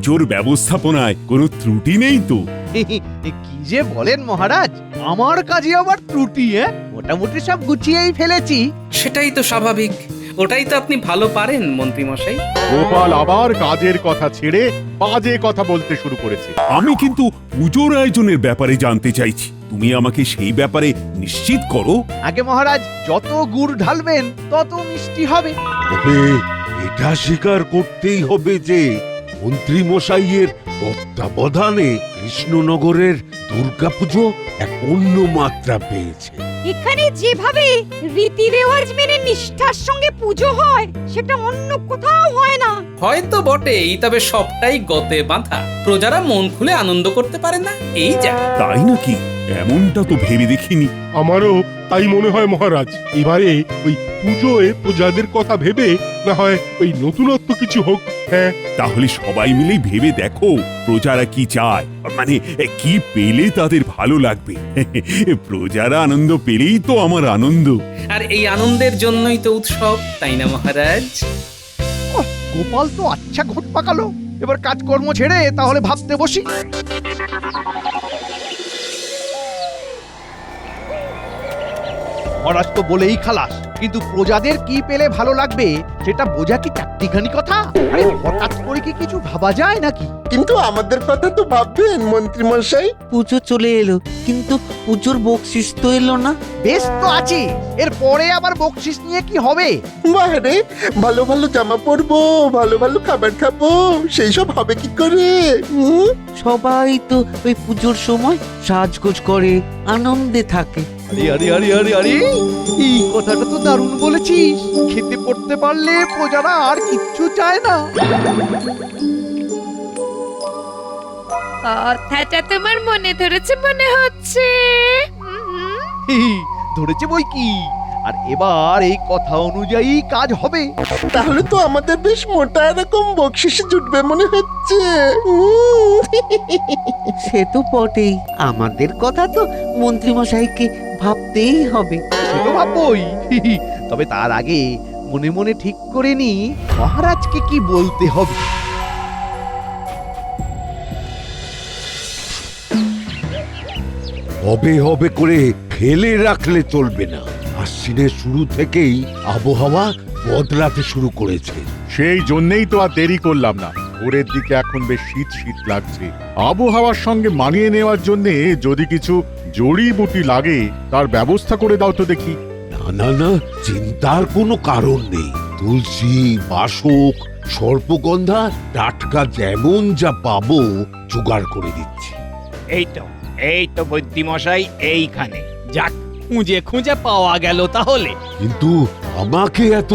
পুজোর ব্যবস্থাপনায় কোনো ত্রুটি নেই তো? কি যে বলেন মহারাজ, আমার কাজে আবার ত্রুটি? মোটামুটি সব গুছিয়েই ফেলেছি। সেটাই তো স্বাভাবিক, ওটাই তো আপনি ভালো পারেন মন্ত্রী মশাই। গোপাল আবার কাজের কথা ছেড়ে বাজে কথা বলতে শুরু করেছে। আমি কিন্তু পুজোর আয়োজনের ব্যাপারে জানতে চাইছি, তুমি আমাকে সেই ব্যাপারে নিশ্চিত করো। আগে মহারাজ, যত গুড় ঢালবেন তত মিষ্টি হবে। তবে এটা স্বীকার করতেই হবে যে মন্ত্রী মশাইয়ের তত্ত্বাবধানে কৃষ্ণনগরের দুর্গাপুজো এক অন্য মাত্রা পেয়েছে। এখানে যেভাবে রীতি রেওয়াজ মেনে নিষ্ঠার সঙ্গে পুজো হয় সেটা অন্য কোথাও হয় না। হয়তো বটেই, তবে সবটাই গতে বাঁধা। প্রজারা মন খুলে আনন্দ করতে পারে না, এই যা। তাই নাকি? এমনটা তো ভেবে দেখিনি। আমারও তাই মনে হয় মহারাজ। এবারে ওই পুজোয় প্রজাদের কথা ভেবে না হয় ওই নতুনত্ব কিছু হোক। হ্যাঁ, তাহলে সবাই মিলেই ভেবে দেখো প্রজারা কি চায়, মানে কি পেলে তাদের ভালো লাগবে। প্রজারা আনন্দ পেলেই তো আমার আনন্দ। আর এই আনন্দের জন্যই তো উৎসব, তাই না মহারাজ? গোপাল তো আচ্ছা ঘট পাকালো। এবার কাজকর্ম ছেড়ে তাহলে ভাবতে বসি। মহারাজ তো বলেই খালাস, কিন্তু প্রজাদের কি পেলে ভালো লাগবে সেটা বোঝা কি চারটিখানি কথা? আরে হঠাৎ করে কি কিছু ভাবা যায় নাকি? কিন্তু আমাদের কথা তো ভাববেন মন্ত্রী মশাই। পুজো চলে এলো, কিন্তু পুজোর বকশিস তো এলো না। বেশ তো আছে, এর পরে আবার বকশিস নিয়ে কি হবে? বাহারে ভালো ভালো জামা পরবো, ভালো ভালো খাবার খাবো, সেই সব হবে কি করে? সবাই তো ওই পুজোর সময় সাজগোজ করে আনন্দে থাকে। আরে আরে আরে আরে আরে, এই কথাটা তো দারুণ বলেছিস। খেতে পড়তে পারলে প্রজারা আর কিচ্ছু চায় না। কথাটা তোমার মনে ধরেছে মনে হচ্ছে। ধরেছে বই কি, আর এবার এই কথা অনুযায়ী কাজ হবে। তাহলে তো আমাদের বেশ মোটা এরকম বকশিস জুটবে মনে হচ্ছে। সে তো বটেই, আমাদের কথা তো মন্ত্রী মশাইকে ভাবতেই হবে। সে তো ভাববই, তবে তার আগে মনে মনে ঠিক করে নি মহারাজকে কি বলতে হবে। হবে হবে করে ফেলে রাখলে চলবে না। আশ্বিনের শুরু থেকেই আবহাওয়া বদলাতে শুরু করেছে। সেই জন্যই তো আর দেরি করলাম না। ভোরের দিকে এখন বেশ শীত শীত লাগছে। আবহাওয়ার সঙ্গে মানিয়ে নেওয়ার জন্য যদি কিছু জড়িবুটি লাগে তার ব্যবস্থা করে দাও তো দেখি। না না না, চিন্তার কোনো কারণ নেই। তুলসী, বাসক, সর্পগন্ধা টাটকা যেমন যা পাবো জোগাড় করে দিচ্ছি। এই তো বুদ্ধিমশাই এইখানে। যাক, খুঁজে খুঁজে পাওয়া গেল তাহলে। কিন্তু আমাকে এত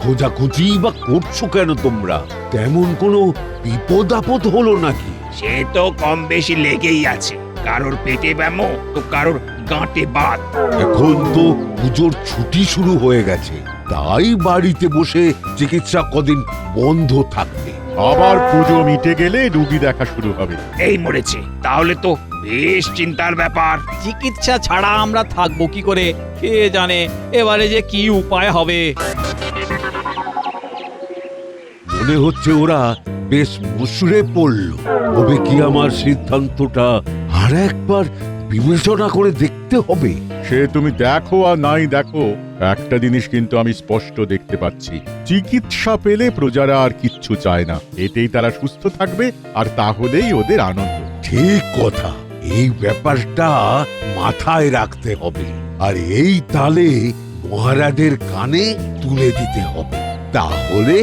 খোঁজাখুঁজি বা করছো কেন তোমরা? তেমন কোনো বিপদ আপদ হলো নাকি? সে তো কম বেশি লেগেই আছে। কারোর পেটে ব্যামো তো কারোর গাঁটে বাত। এখন তো পুজোর ছুটি শুরু হয়ে গেছে, তাই বাড়িতে বসে চিকিৎসা কদিন বন্ধ থাকবে। আবার পুজো মিটে গেলে রুগী দেখা শুরু হবে। এই মরেছে, তাহলে তো বেশ চিন্তার ব্যাপার। চিকিৎসা ছাড়া আমরা থাকবো কি করে কে জানে এবারে যে কি উপায় হবে। মনে হচ্ছে ওরা বেশ মুসড়ে পড়ল। তবে কি আমার সিদ্ধান্তটা আর একবার বিবেচনা করে দেখতে হবে? সে তুমি দেখো আর নাই দেখো, একটা জিনিস কিন্তু আমি স্পষ্ট দেখতে পাচ্ছি, চিকিৎসা পেলে প্রজারা আর কিচ্ছু চায় না। এতেই তারা সুস্থ থাকবে, আর তাহলেই ওদের আনন্দ। ঠিক কথা, এই ব্যাপারটা মাথায় রাখতে হবে, আর এই তালে মহারাজের কানে তুলে দিতে হবে। তাহলে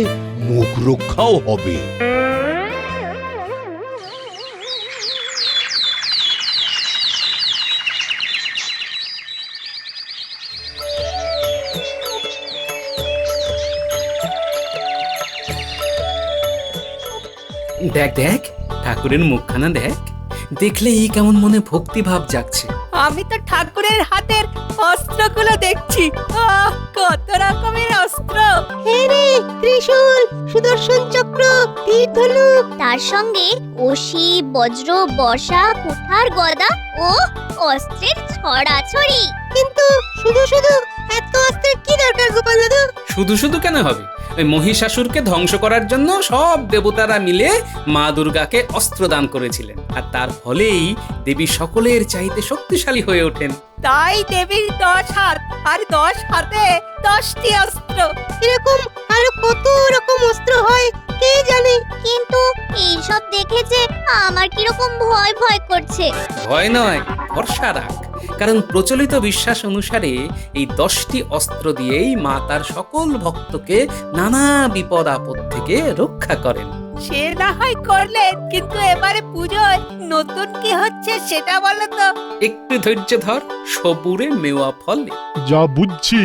মুখ রক্ষাও হবে। দেখ দেখ, ঠাকুরের মুখখানা দেখ, দেখলেই কেমন মনে ভক্তি ভাব জাগছে। আমি তো ঠাকুরের হাতের অস্ত্রগুলো দেখছি। কত রকমের অস্ত্র! হেরে, ত্রিশূল, সুদর্শন চক্র, তীর ধনুক, তার সঙ্গে অসি, বজ্র, বর্ষা, কুঠার, গদা ও অস্ত্রের ছড়াছড়ি। কিন্তু শুধু শুধু এত অস্ত্রের কি দরকার গোপাল দাদু? শুধু শুধু কেন হবে? ওই মহিষাসুরকে ধ্বংস করার জন্য সব দেবতারা মিলে মা দুর্গাকে অস্ত্র দান করেছিলেন, আর তার ফলেই দেবী সকলের চাইতে শক্তিশালী হয়ে ওঠেন। তাই দেবীর 10 হাত আর 10 হাতে 10টি অস্ত্র। এরকম আরো কত রকম অস্ত্র হয় কে জানে। কিন্তু এইসব দেখেছে আমার কিরকম ভয় ভয় করছে। ভয় নয়, ভরসা রাখ, কারণ প্রচলিত বিশ্বাস অনুসারে এই 10টি অস্ত্র দিয়েই মা তার সকল ভক্তকে নানা বিপদ আপদ থেকে রক্ষা করেন। সে না হয় করলেন, কিন্তু এবারে পুজোয় নতুন কি হচ্ছে সেটা বলো তো। একটু ধৈর্য ধর, সবুরে মেওয়া ফলে। যা বুঝছি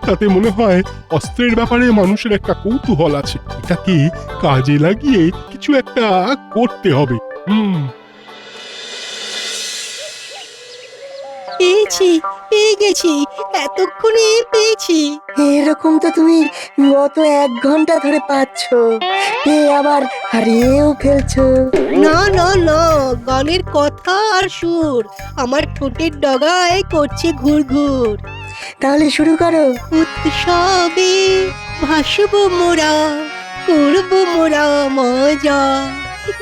তাতে মনে হয় অস্ত্রের ব্যাপারে মানুষের একটা কৌতূহল আছে, এটাকে কাজে লাগিয়ে কিছু একটা করতে হবে। পেয়ে গেছি, এতক্ষণে পেয়েছি। এরকম তো তুমি গত 1 ঘন্টা ধরে পাচ্ছ, আবার হারিয়েও ফেলছো। না না না, গানের কথা আর সুর আমার ঠোঁটের ডগায় করছে ঘুর ঘুর। তাহলে শুরু করো। উৎসবে ভাসবো মোরা, করবো মোরা মজা,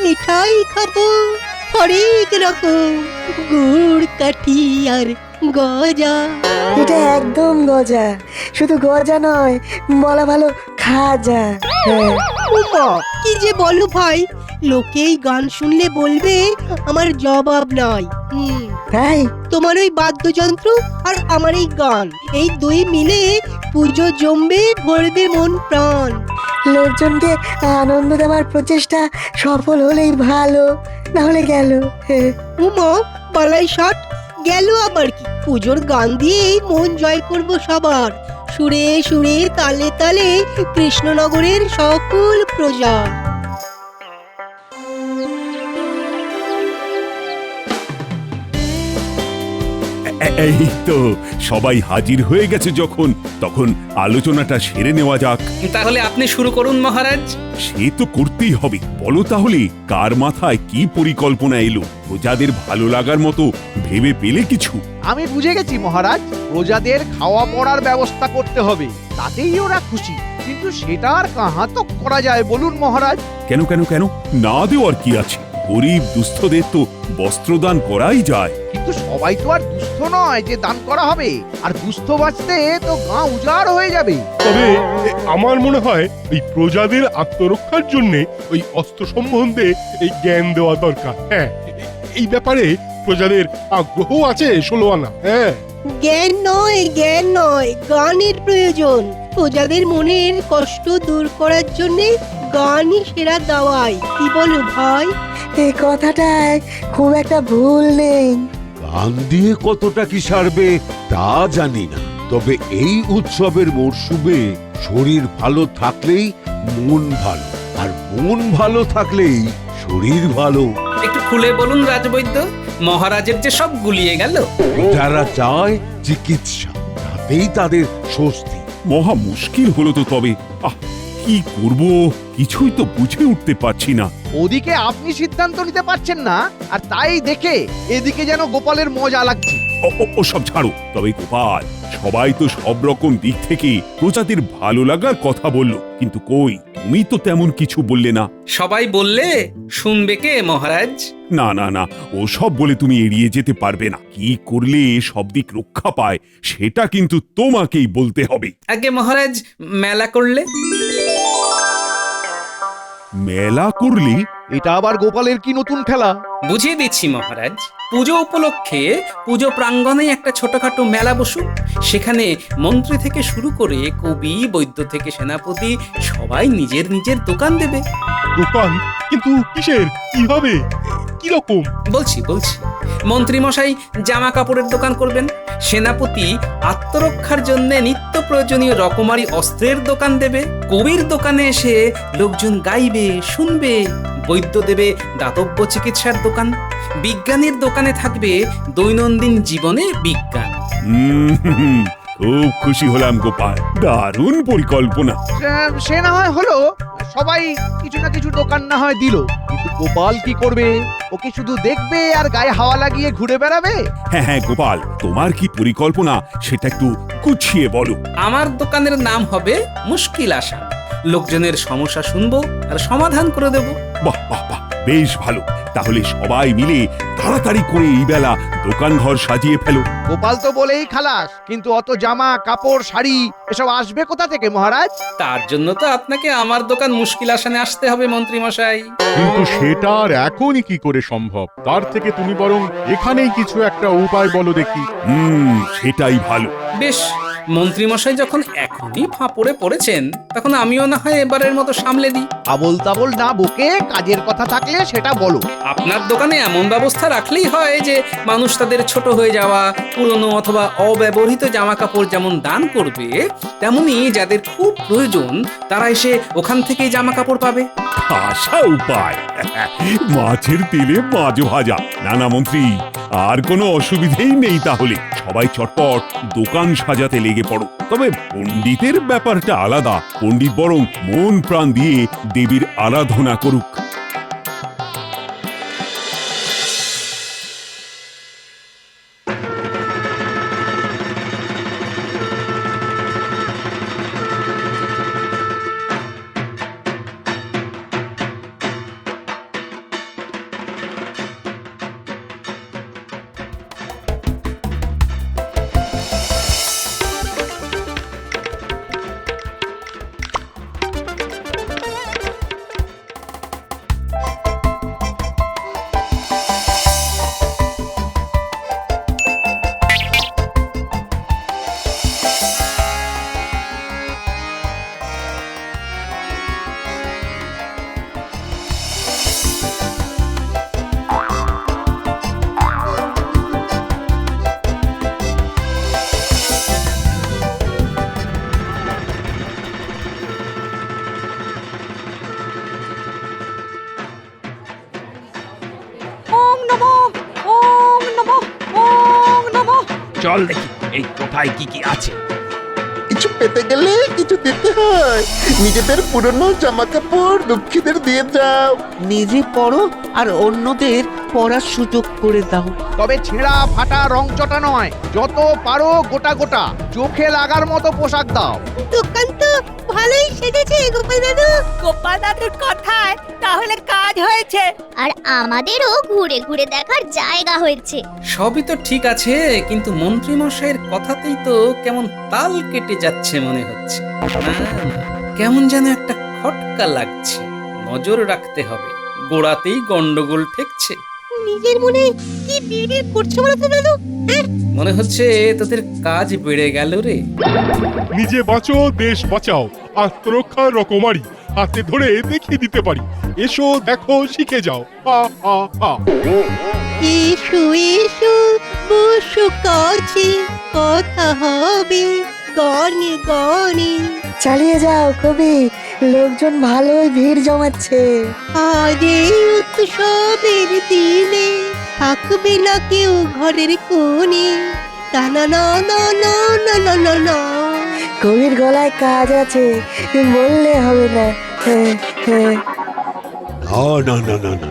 মিঠাই খাবো হরেক রকম, গুড় কাঠি আর গজা। এটা একদম গজা, শুধু গজা নয়, বলা ভালো খাজা। উমা, কি যে বলো ভাই, লোকেই গান শুনলে বলবে আমার জবাব নাই। তাই তোমার ওই বাদ্যযন্ত্র আর আমার এই গান, এই দুই মিলে পুজো জমবে, ভরবে মন প্রাণ। লোকজনকে আনন্দ দেওয়ার প্রচেষ্টা সফল হলেই ভালো, না হলে গেল। উমা, বালাই ষাট গেল আবার কি? পুজোর গান দিয়েই মন জয় করব সবার, সুরে সুরে তালে তালে কৃষ্ণনগরের সকল প্রজা। এই তো সবাই হাজির হয়ে গেছে, যখন তখন আলোচনাটা সেরে নেওয়া যাক। তাহলে আপনি শুরু করুন মহারাজ। সে তো করতেই হবে। বলো তাহলে, কার মাথায় কি পরিকল্পনা এলো? প্রজাদের ভালো লাগার মতো ভেবে পেলে কিছু? আমি বুঝে গেছি মহারাজ, প্রজাদের খাওয়া পড়ার ব্যবস্থা করতে হবে, তাতেই ওরা খুশি। কিন্তু সেটা আর কাহা তো করা যায় বলুন মহারাজ? কেন কেন কেন, না দেওয়ার কি আছে? গরিব দুস্থদের তো বস্ত্রদান করাই যায়। কিন্তু সবাই তো আর দুস্থ নয় যে দান করা হবে, আর দুস্থ বাঁচতে তো গাঁ উজাড় হয়ে যাবে। তবে আমার মনে হয় এই প্রজাদের আত্মরক্ষার জন্য ওই অস্ত্র সম্বন্ধে এই জ্ঞান দেওয়া দরকার। হ্যাঁ, এই ব্যাপারে প্রজাদের আগ্রহ আছে 16 আনা। হ্যাঁ, জ্ঞান নয়, গানের প্রয়োজন। প্রজাদের মনের কষ্ট দূর করার জন্য গানই সেরা দাওয়াই। কি বলো ভাই? এই কথাটায় খুব একটা ভুল নেই। গান দিয়ে কতটা কি সারবে তা জানি না, তবে এই উৎসবের মরশুমে শরীর ভালো থাকলেই মন ভালো, আর মন ভালো থাকলেই শরীর ভালো। একটু খুলে বলুন রাজবৈদ্য, মহারাজের যে সব গুলিয়ে গেল। যারা চায় চিকিৎসা, তাতেই তাদের স্বস্তি। মহা মুশকিল হলো তো। তবে কি করব, কিছুই তো বুঝে উঠতে পারছি না। ওদিকে আপনি সিদ্ধান্ত নিতে পারছেন না, আর তাই দেখে এদিকে যেন গোপালের মজা লাগছে। ও সব ছাড়ো। তবে গোপাল, সবাই তো সব রকম দিক থেকে প্রজাদের ভালো লাগার কথা বললো, কিন্তু কই, তুমি তো তেমন কিছু বললে না। সবাই বললে শুনবে কে মহারাজ? না না না, ও সব বলে তুমি এড়িয়ে যেতে পারবে না। কি করলে সব দিক রক্ষা পায় সেটা কিন্তু তোমাকেই বলতে হবে। আগে মহারাজ, মেলা করলে? মেলা করলে? এটা আবার গোপালের কি নতুন খেলা? বুঝিয়ে দিচ্ছি মহারাজ। পুজো উপলক্ষে পুজো প্রাঙ্গণে একটা ছোটখাটো মেলা বসুক। সেখানে মন্ত্রী থেকে শুরু করে কবি, বৈদ্য থেকে সেনাপতি সবাই নিজের নিজের দোকান দেবে। দোকান? কিন্তু কিসের, কিভাবে, কিরকম? বলছি। মন্ত্রী মশাই জামা কাপড়ের দোকান করবেন, সেনাপতি আত্মরক্ষার জন্য নিত্য প্রয়োজনীয় রকমারি অস্ত্রের দোকান দেবে, কবির দোকানে এসে লোকজন গাইবে, শুনবে, বৈদ্য দেবে দাতব্য চিকিৎসার দোকান, বিজ্ঞানীর দোকানে থাকবে দৈনন্দিন জীবনে বিজ্ঞান। খুব খুশি হলাম গোপাল, দারুণ পরিকল্পনা। সে না হয় হলো, সবাই কিছু না কিছু দোকান না হয় দিল, কিন্তু গোপাল কি করবে? ওকে শুধু দেখবে আর গায়ে হাওয়া লাগিয়ে ঘুরে বেড়াবে? হ্যাঁ গোপাল, তোমার কি পরিকল্পনা সেটা একটু গুছিয়ে বলো। আমার দোকানের নাম হবে মুশকিল আসান। লোকজনের সমস্যা শুনবো আর সমাধান করে দেব। বাহ বাহ বাহ, বেশ ভালো। তাহলে সবাই মিলে তাড়াতাড়ি করে এই বেলা দোকান ঘর সাজিয়ে ফেলো। গোপাল তো বলেই খালাস, কিন্তু অত জামা কাপড় শাড়ি এসব আসবে কোথা থেকে মহারাজ? তার জন্য তো আপনাকে আমার দোকান মুশকিল আসানে আসতে হবে মন্ত্রী মশাই। কিন্তু সেটা আর এখনই কি করে সম্ভব? তার থেকে তুমি বরং এখানেই কিছু একটা উপায় বলো দেখি। সেটাই ভালো। বেশ, মন্ত্রী মশাই যখন এখনই ফাঁপড়ে পড়েছেন, তখন আমিও না হয় এবারের মতো সামলে দিই। আবোল তাবোল না বকে কাজের কথা থাকলে সেটা বলো। আপনার দোকানে এমন ব্যবস্থা রাখলেই হয় যে মানুষ তাদের ছোট হয়ে যাওয়া পুরনো অথবা অব্যবহৃত জামা কাপড় যেমন দান করবে, তেমনি যাদের খুব প্রয়োজন তারা এসে ওখান থেকেই জামা কাপড় পাবে। আশা উপায়, মাছের তেলে মাছ ভাজা। না মন্ত্রী, আর কোনো অসুবিধেই নেই। তাহলে সবাই চটপট দোকান সাজাতে লেগে পড়ো। তবে পণ্ডিতের ব্যাপারটা আলাদা। পণ্ডিত বরং মন প্রাণ দিয়ে দেবীর আরাধনা করুক। চল দেখি এই কোথায় কি কি আছে। কিছু পেতে গেলে কিছু দিতে হয়। নিজেদের পুরনো জামা কাপড় দুঃখীদের দিয়ে যাও। নিজে পড়ো আর অন্যদের পড়ার সুযোগ করে দাও। তবে ছেঁড়া ফাটা রং চটা নয়, যত পারো গোটা গোটা চোখে লাগার মতো পোশাক দাও। দোকান তো ভালোই সেজেছে গোপাল দাদু। গোপাল দাদুর কথায় তাহলে কাজ হয়েছে, আর আমাদেরও ঘুরে ঘুরে দেখার জায়গা হয়েছে। সবই তো ঠিক আছে, কিন্তু মন্ত্রী মশাইয়ের কথাতেই তো কেমন তাল কেটে যাচ্ছে মনে হচ্ছে। কেমন যেন একটা খটকা লাগছে। নজর রাখতে হবে, গোড়াতেই গন্ডগোল ঠেকছে। নিজের মনে কি বিড়বিড় করছো বলো তো দাদু? মনে হচ্ছে তোদের কাজ বেড়ে গেল রে। নিজে বাঁচো দেশ বাঁচাও, আত্মরক্ষার রকমারি হাতে ধরে দেখিয়ে দিতে পারি। এসো দেখো শিখে যাও। হা হা হা। এসো এসো বসো কাছে, কথা হবে গানে গানে। চালিয়ে যাও কবি, লোকজন ভালোই ভিড় জমাচ্ছে। আজ এই উৎসবের দিনে থাকবে না কেউ ঘরের কোণে। টানা না না না না না না না। কবির গলায় কাজ আছে, বললে হবে না। না না না না না,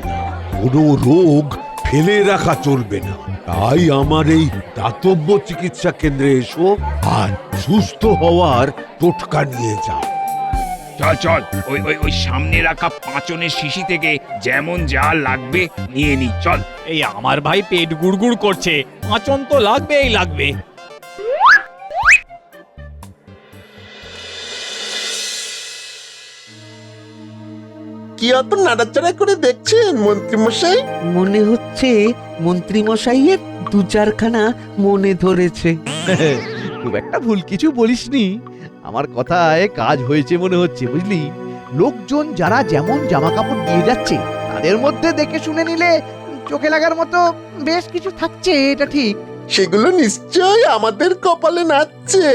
কোনো রোগ ফেলে রাখা চলবে না। তাই আমার এই দাতব্য চিকিৎসা কেন্দ্রে এসো আর সুস্থ হওয়ার টোটকা নিয়ে যাও। চল চল, ওই ওই ওই সামনে রাখা পাঁচনের শিশি থেকে যেমন যা লাগবে নিয়ে নি। চল। এই আমার ভাই পেট গুড়গুড় করছে, পাঁচন তো লাগবেই লাগবে। কি অত নাড়াচাড়া করে দেখছেন মন্ত্রী মশাই? মনে হচ্ছে মন্ত্রী মশাইয়ের দু চারখানা মনে ধরেছে। খুব একটা ভুল কিছু বলিসনি। আমার কথায় কাজ হয়েছে মনে হচ্ছে, বুঝলি? লোকজন যারা যেমন জামা কাপড় দিয়ে যাচ্ছে, তাদের মধ্যে দেখে শুনে নিলে চোখে লাগার মতো বেশ কিছু থাকছে, এটা ঠিক। সেগুলো নিশ্চয় আমাদের কপালে নাচছে।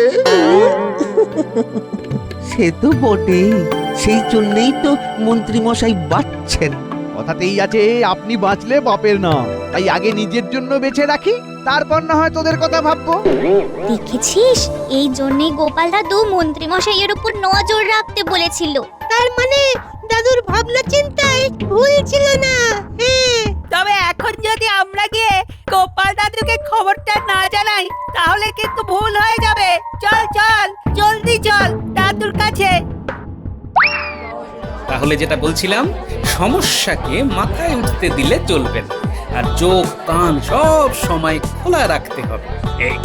সে তো বটেই, সেই জন্যই তো মন্ত্রী মশাই বাঁচছেন। কথাতেই আছে আপনি বাঁচলে বাপের নাম। তাই আগে নিজের জন্য বেঁচে রাখি, তারপর না হয় তোদের কথা ভাববো। দেখেছিস, এই জন্যই গোপাল দাদু মন্ত্রী মশাইয়ের উপর নজর রাখতে বলেছিল। তার মানে দাদুর ভাবনা চিন্তায় ভুল ছিল না। হ্যাঁ, তবে এখন যদি আমরা গিয়ে গোপাল দাদুকে খবরটা না জানাই, তাহলে কিন্তু ভুল হয়ে যাবে। চল চল, জলদি চল দাদুর কাছে। তাহলে যেটা বলছিলাম, সমস্যাকে মাথায় উঠতে দিলে চলবে না, আর চোখ কান সব সময় খোলা রাখতে হবে। এই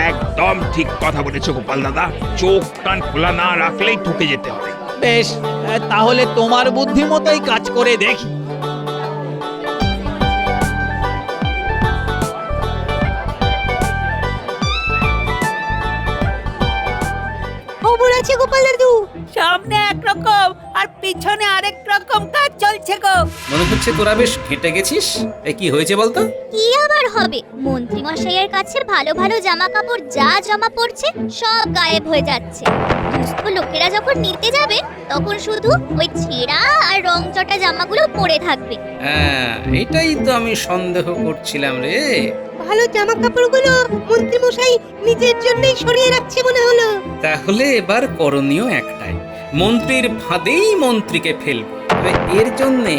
একদম ঠিক কথা বলেছো গোপাল দাদা, চোখ কান খোলা না রাখলেই ঠকে যেতে হবে। বেশ, তাহলে তোমার বুদ্ধি মতোই কাজ করে দেখি। খবর আছে গোপাল দাদু? সামনে একরকম আর পিছনে আরেক রকম কাজ চলছে গো। মনে হচ্ছে তোরা বেশ ঘেঁটে গেছিস। এ কি হয়েছে বলতো? কি আবার হবে, মন্ত্রী মশাইয়ের কাছে ভালো ভালো জামা কাপড় যা জমা পড়ছে সব গায়েব হয়ে যাচ্ছে। দুস্থ লোকেরা যখন নিতে যাবে তখন শুধু ওই ছেঁড়া আর রংচটা জামাগুলো পরে থাকবে। হ্যাঁ, এটাই তো আমি সন্দেহ করছিলাম রে। ভালো জামা কাপড়গুলো মন্ত্রী মশাই নিজের জন্যই সরিয়ে রাখছে মনে হলো। তাহলে এবার করণীয় একটাই, মন্ত্রীর ফাঁদেই মন্ত্রীকে ফেলবো। তবে এর জন্যে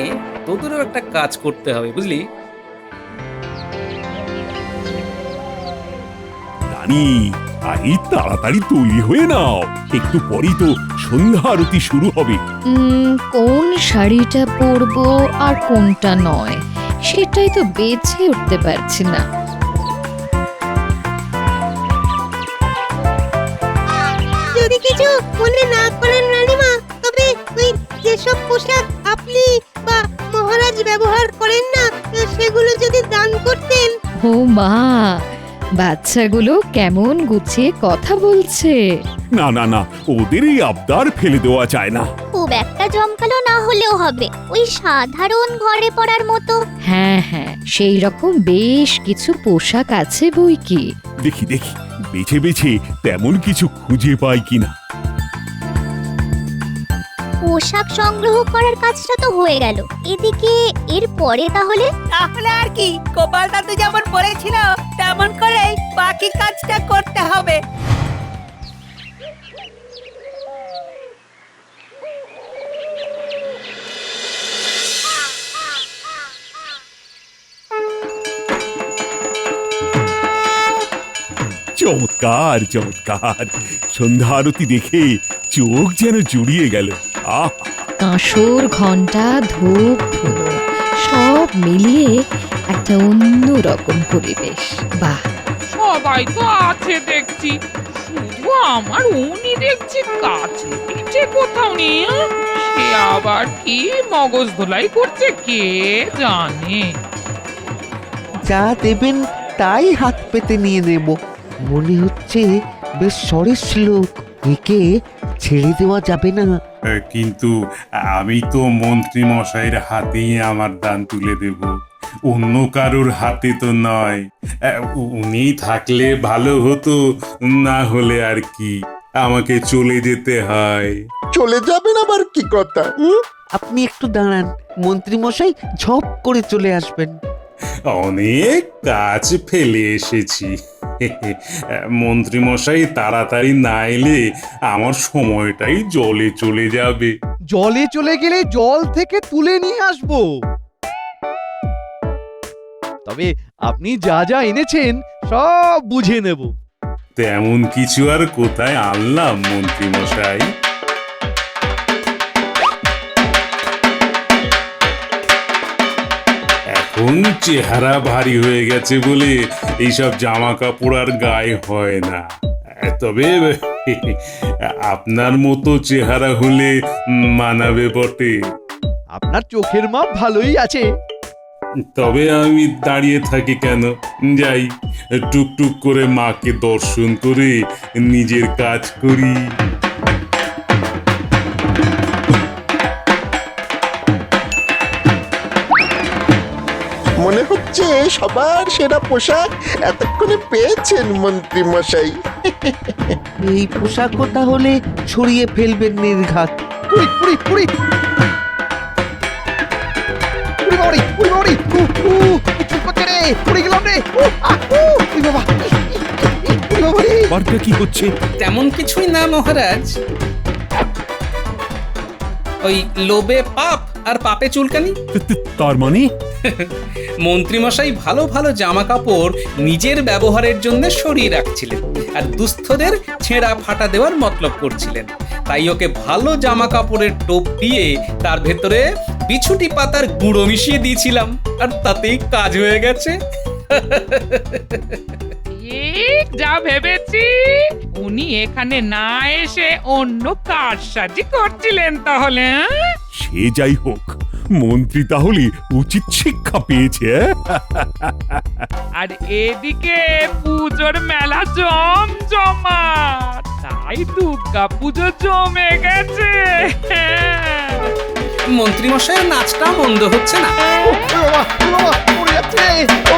তোদেরও একটা কাজ করতে হবে, বুঝলি? রানী, আরে তাড়াতাড়ি তৈরি হয়ে নাও, একটু পরেই তো সন্ধ্যা আরতি শুরু হবে। কোন শাড়িটা পরবো আর কোনটা নয় সেটাই তো বেছে উঠতে পারছি না। যদি কিছু মনে না করেন রানীমা, তবে ওই যেসব পোশাক আপনি বা মহারাজ ব্যবহার করেন না সেগুলো যদি দান করতেন। ও মা, বাচ্চাগুলো কেমন গুছিয়ে কথা বলছে। না না না, ওদের এই আবদার ফেলে দেওয়া যায় না। খুব একটা জমকালো না হলেও হবে, ওই সাধারণ ঘরে পড়ার মতো। হ্যাঁ হ্যাঁ, সেই রকম বেশ কিছু পোশাক আছে বই কি। দেখি দেখি বেছে বেছে তেমন কিছু খুঁজে পাই কিনা। পোশাক সংগ্রহ করার কাজটা তো হয়ে গেল, এদিকে এর পরে তাহলে আর কি, গোপাল দাদু যেমন বলেছিল তেমন করেই বাকি কাজটা করতে হবে। চমৎকার চমৎকার, সন্ধ্যা আরতি দেখে চোখ যেন জুড়িয়ে গেল। আহ, কাঁসর, ঘন্টা, ধূপ, ধুনো সব মিলিয়ে একটা অন্য রকম পরিবেশ। বাহ, সবাই তো আছে দেখছি, শুধু আমার উনি দেখছি কাছে পিঠে কোথাও নেই। সে আবার কি মগজ ধোলাই করছে কে জানে। যা দেবেন তাই হাত পেতে নিয়ে নেব। মনে হচ্ছে বেশ সরেস লোক, একে ছেড়ে দেওয়া যাবে না। কিন্তু আমি তো মন্ত্রী মশাইয়ের হাতেই আমার দান তুলে দেব, অন্য কারোর হাতে তো নয়। উনি থাকলে ভালো হতো, না হলে আর কি, আমাকে চলে যেতে হয়। চলে যাবেন আবার কি কথা? আপনি একটু দাঁড়ান, মন্ত্রী মশাই ঝপ করে চলে আসবেন। অনেক কাজ ফেলে এসেছি, মন্ত্রী মশাই তাড়াতাড়ি না এলে আমার সময়টাই জলে চলে যাবে। জলে চলে গেলে জল থেকে তুলে নিয়ে আসবো। তবে আপনি যা যা এনেছেন সব বুঝে নেব। তেমন কিছু আর কোথায় আনলাম মন্ত্রী মশাই? এখন চেহারা ভারী হয়ে গেছে বলে এইসব জামা কাপড় আর গায়ে হয় না। তবে আপনার মতো চেহারা হলে মানাবে বটে। আপনার চোখের মাপ ভালোই আছে। তবে আমি দাঁড়িয়ে থাকি কেন, যাই টুকটুক করে মাকে দর্শন করে নিজের কাজ করি। মনে হচ্ছে সবার সেরা পোশাক এতক্ষণে পেয়েছেন মন্ত্রী মশাই। এই পোশাকও তাহলে ছড়িয়ে ফেলবেন নির্ঘাত। কি হচ্ছে? তেমন কিছুই না মহারাজ, ওই লোভে পাপ আর পাপে চুলকানি। তার মানে মন্ত্রীমশাই ভালো ভালো জামা কাপড় নিজের ব্যবহারের জন্য সরিয়ে রাখছিলেন আর দুস্থদের ছেঁড়া ফাটা দেওয়ার মতলব করছিলেন। তাই ওকে ভালো জামা কাপড়ের টোপ দিয়ে তার ভেতরে বিছুটি পাতার গুঁড়ো মিশিয়ে দিয়েছিলাম, আর তাতেই কাজ হয়ে গেছে। ঠিক যা ভেবেছি, উনি এখানে না এসে অন্য কারসাজি করছিলেন তাহলে। সে যাই হোক, মন্ত্রী তাহলে উচিত শিক্ষা পেয়েছে। আর এদিকে পুজোর মেলা জমজমা, তাই দুর্গা পুজো জমে গেছে। মন্ত্রীমশাইয়ের নাচটা মন্দ হচ্ছে না। ও বাবা, ও বাবা, পড়ে যাচ্ছে। ও